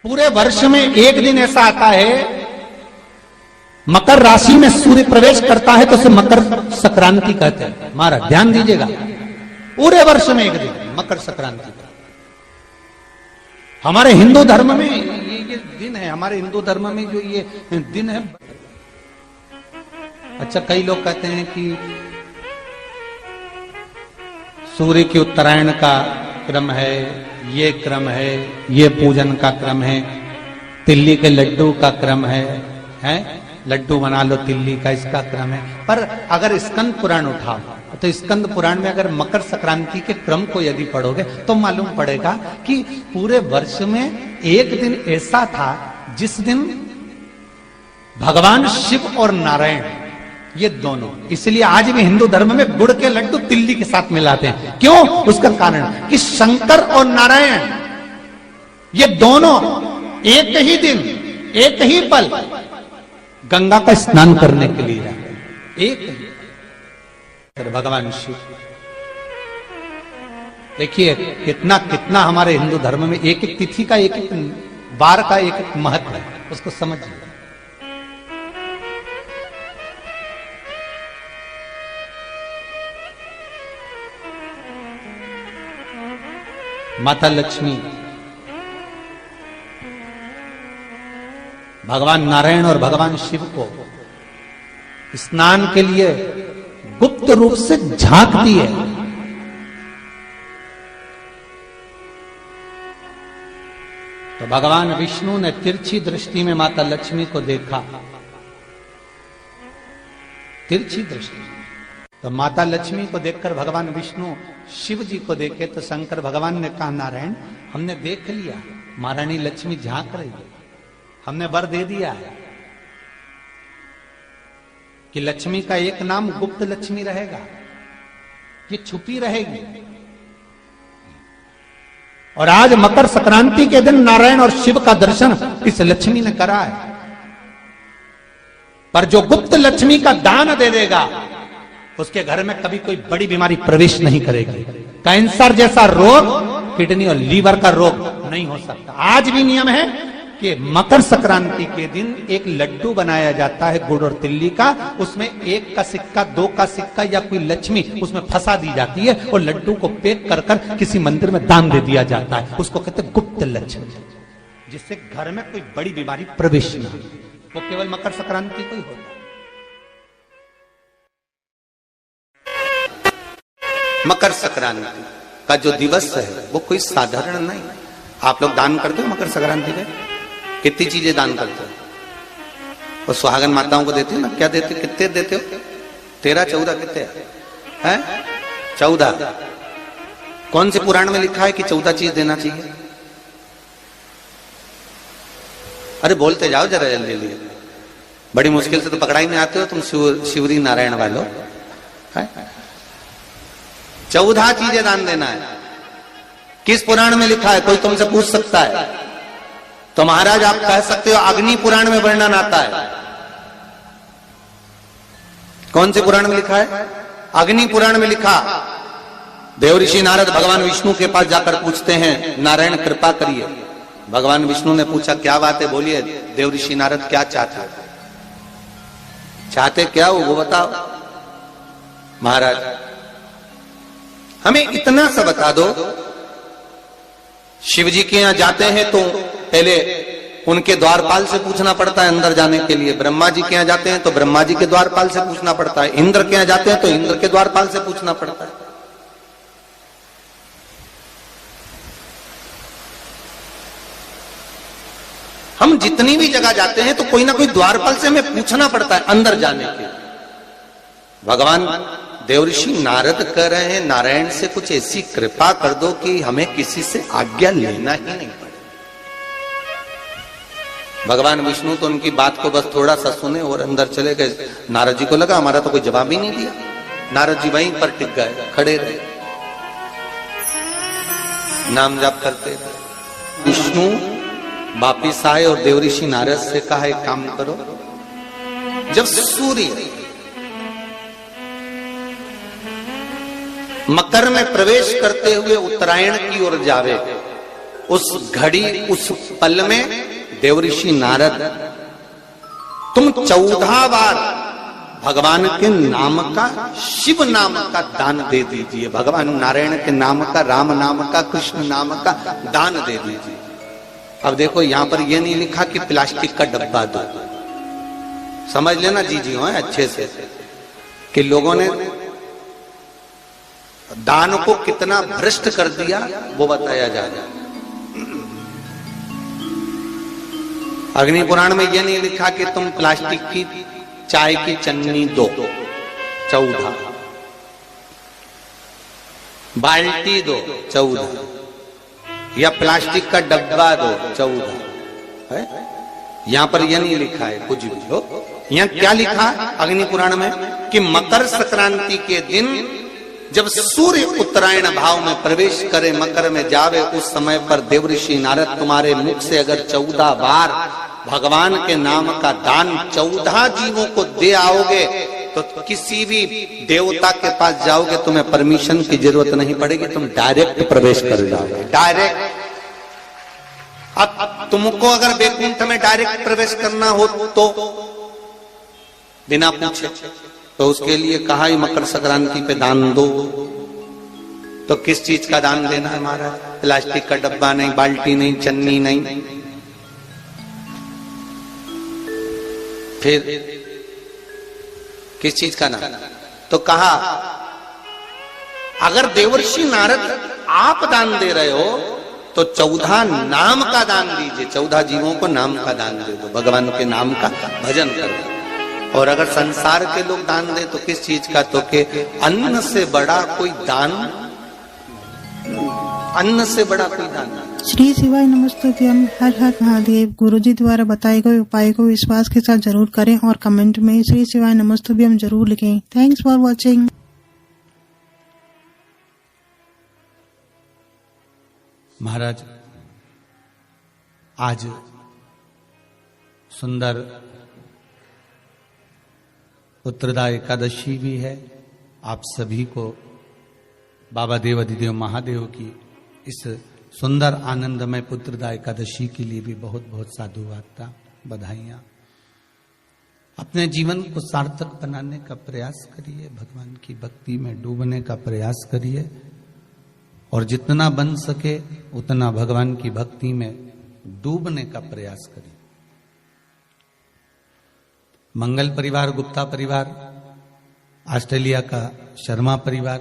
पूरे वर्ष में एक दिन ऐसा आता है, मकर राशि में सूर्य प्रवेश करता है तो उसे मकर संक्रांति कहते हैं। महाराज ध्यान दीजिएगा, पूरे वर्ष में एक दिन मकर संक्रांति का। हमारे हिंदू धर्म में ये दिन है, हमारे हिंदू धर्म में जो ये दिन है। अच्छा, कई लोग कहते हैं कि सूर्य की उत्तरायण का क्रम है, ये क्रम है, ये पूजन का क्रम है, तिल्ली के लड्डू का क्रम है, लड्डू बना लो तिल्ली का, इसका क्रम है। पर अगर स्कंद पुराण उठाओ तो स्कंद पुराण में अगर मकर संक्रांति के क्रम को यदि पढ़ोगे तो मालूम पड़ेगा कि पूरे वर्ष में एक दिन ऐसा था जिस दिन भगवान शिव और नारायण, ये दोनों, इसलिए आज भी हिंदू धर्म में गुड़ के लड्डू तिल्ली के साथ मिलाते हैं। क्यों? उसका कारण कि शंकर और नारायण ये दोनों एक ही दिन, एक ही पल गंगा का स्नान करने के लिए जाते, एक ही भगवान शिव। देखिए कितना कितना हमारे हिंदू धर्म में एक एक तिथि का, एक एक बार का एक एक महत्व है, उसको समझिए। माता लक्ष्मी, भगवान नारायण और भगवान शिव को स्नान के लिए गुप्त रूप से झांकती है। तो भगवान विष्णु ने तिरछी दृष्टि में माता लक्ष्मी को देखा, तिरछी दृष्टि। तो माता लक्ष्मी को देखकर भगवान विष्णु शिव जी को देखे तो शंकर भगवान ने कहा, नारायण हमने देख लिया, महारानी लक्ष्मी झांक रही है, हमने वर दे दिया है कि लक्ष्मी का एक नाम गुप्त लक्ष्मी रहेगा, ये छुपी रहेगी। और आज मकर संक्रांति के दिन नारायण और शिव का दर्शन इस लक्ष्मी ने करा है। पर जो गुप्त लक्ष्मी का दान दे देगा उसके घर में कभी कोई बड़ी बीमारी प्रवेश नहीं करेगी। कैंसर जैसा रोग, किडनी और लीवर का रोग नहीं हो सकता। आज भी नियम है कि मकर संक्रांति के दिन एक लड्डू बनाया जाता है गुड़ और तिल्ली का, उसमें 1 का सिक्का, 2 का सिक्का या कोई लक्ष्मी उसमें फंसा दी जाती है और लड्डू को पैक कर कर किसी मंदिर में दान दे दिया जाता है। उसको कहते हैं गुप्त लक्ष्मी, जिससे घर में कोई बड़ी बीमारी प्रवेश न हो। वो केवल मकर संक्रांति को ही होता है। मकर संक्रांति का जो दिवस है वो कोई साधारण नहीं। आप लोग दान करते हो मकर संक्रांति में? कितनी चीजें दान करते हो? और सुहागन माताओं को देते हो ना? क्या देते, कितने देते हो? 13, 14 कितने हैं? 14। कौन से पुराण में लिखा है कि 14 चीज देना चाहिए? अरे बोलते जाओ जरा जल्दी जल्दी, बड़ी मुश्किल से तो पकड़ाई में आते हो तुम शिवरी नारायण वालों। 14 चीजें दान देना है। किस पुराण में लिखा है? कोई तुमसे पूछ सकता है तो महाराज आप कह सकते हो अग्नि पुराण में वर्णन आता है। कौन से पुराण में लिखा है? अग्नि पुराण में लिखा। देवऋषि नारद भगवान विष्णु के पास जाकर पूछते हैं, नारायण कृपा करिए। भगवान विष्णु ने पूछा क्या बात है, बोलिए। देवऋषि नारद क्या चाहते, चाहते क्या हो वो बताओ। महाराज हमें इतना सा बता दो, शिव जी के यहां जाते हैं तो पहले उनके द्वारपाल से पूछना पड़ता है अंदर जाने के लिए। ब्रह्मा जी के यहां जाते हैं तो ब्रह्मा जी के द्वारपाल से पूछना पड़ता है। इंद्र के यहां जाते हैं तो इंद्र के द्वारपाल से पूछना पड़ता है। हम जितनी भी जगह जाते हैं तो कोई ना कोई द्वारपाल से हमें पूछना पड़ता है अंदर जाने के। भगवान देवऋषि नारद कह रहे हैं, नारायण से कुछ ऐसी कृपा कर दो कि हमें किसी से आज्ञा लेना ही नहीं पड़े। भगवान विष्णु तो उनकी बात को बस थोड़ा सा सुने और अंदर चले गए। नारद जी को लगा हमारा तो कोई जवाब ही नहीं दिया। नारद जी वहीं पर टिक गए, खड़े रहे, नाम जाप करते थे। विष्णु वापिस आए और देवऋषि नारद से कहा एक काम करो, जब सूर्य मकर में प्रवेश करते हुए उत्तरायण की ओर जावे उस घड़ी उस पल में देवऋषि नारद तुम 14 बार भगवान के नाम का, शिव नाम का दान दे दीजिए, भगवान नारायण के नाम का, राम नाम का, कृष्ण नाम का दान दे दीजिए। अब देखो यहां पर यह नहीं लिखा कि प्लास्टिक का डब्बा दो, समझ लेना जी हो अच्छे से, कि लोगों ने दान को कितना भ्रष्ट कर दिया वो बताया जाएगा। अग्नि पुराण में यह नहीं लिखा कि तुम प्लास्टिक की चाय की चन्नी दो 14, बाल्टी दो 14, या प्लास्टिक का डब्बा दो 14 है। यहां पर यह नहीं लिखा है कुछ भी हो। यहां क्या लिखा अग्नि पुराण में कि मकर संक्रांति के दिन जब सूर्य उत्तरायण भाव में प्रवेश करे, मकर में जावे, उस समय पर देवऋषि नारद तुम्हारे मुख से अगर 14 बार भगवान के नाम का दान 14 जीवों को दे आओगे तो किसी भी देवता के पास जाओगे, तुम्हें परमिशन की जरूरत नहीं पड़ेगी, तुम डायरेक्ट प्रवेश कर जाओगे, डायरेक्ट। अब तुमको अगर वैकुंठ में डायरेक्ट प्रवेश करना हो तो बिना पूछे, तो उसके लिए कहा ही मकर संक्रांति पे दान दो। तो किस चीज का दान देना है हमारा? प्लास्टिक का डब्बा नहीं, बाल्टी नहीं, चन्नी नहीं, फिर किस चीज का दान? तो कहा अगर देवर्षि नारद आप दान दे रहे हो तो 14 नाम का दान दीजिए, 14 जीवों को नाम का दान दे दो, भगवान के नाम का भजन करो। और अगर संसार के लोग दान दे तो किस चीज का? तो के अन्न से बड़ा कोई दान, अन्न से बड़ा कोई दान। श्री शिवाय नमस्तुभ्यम। हर हर महादेव। गुरुजी द्वारा बताए गए उपाय को विश्वास के साथ जरूर करें और कमेंट में श्री शिवाय नमस्तुभ्यम जरूर लिखें। Thanks for watching. महाराज आज सुंदर पुत्रदा एकादशी भी है। आप सभी को बाबा देव अधिदेव महादेव की इस सुंदर आनंदमय पुत्रदा एकादशी के लिए भी बहुत बहुत साधुवाद, बधाइयाँ। अपने जीवन को सार्थक बनाने का प्रयास करिए, भगवान की भक्ति में डूबने का प्रयास करिए और जितना बन सके उतना भगवान की भक्ति में डूबने का प्रयास करिए। मंगल परिवार, गुप्ता परिवार, ऑस्ट्रेलिया का शर्मा परिवार,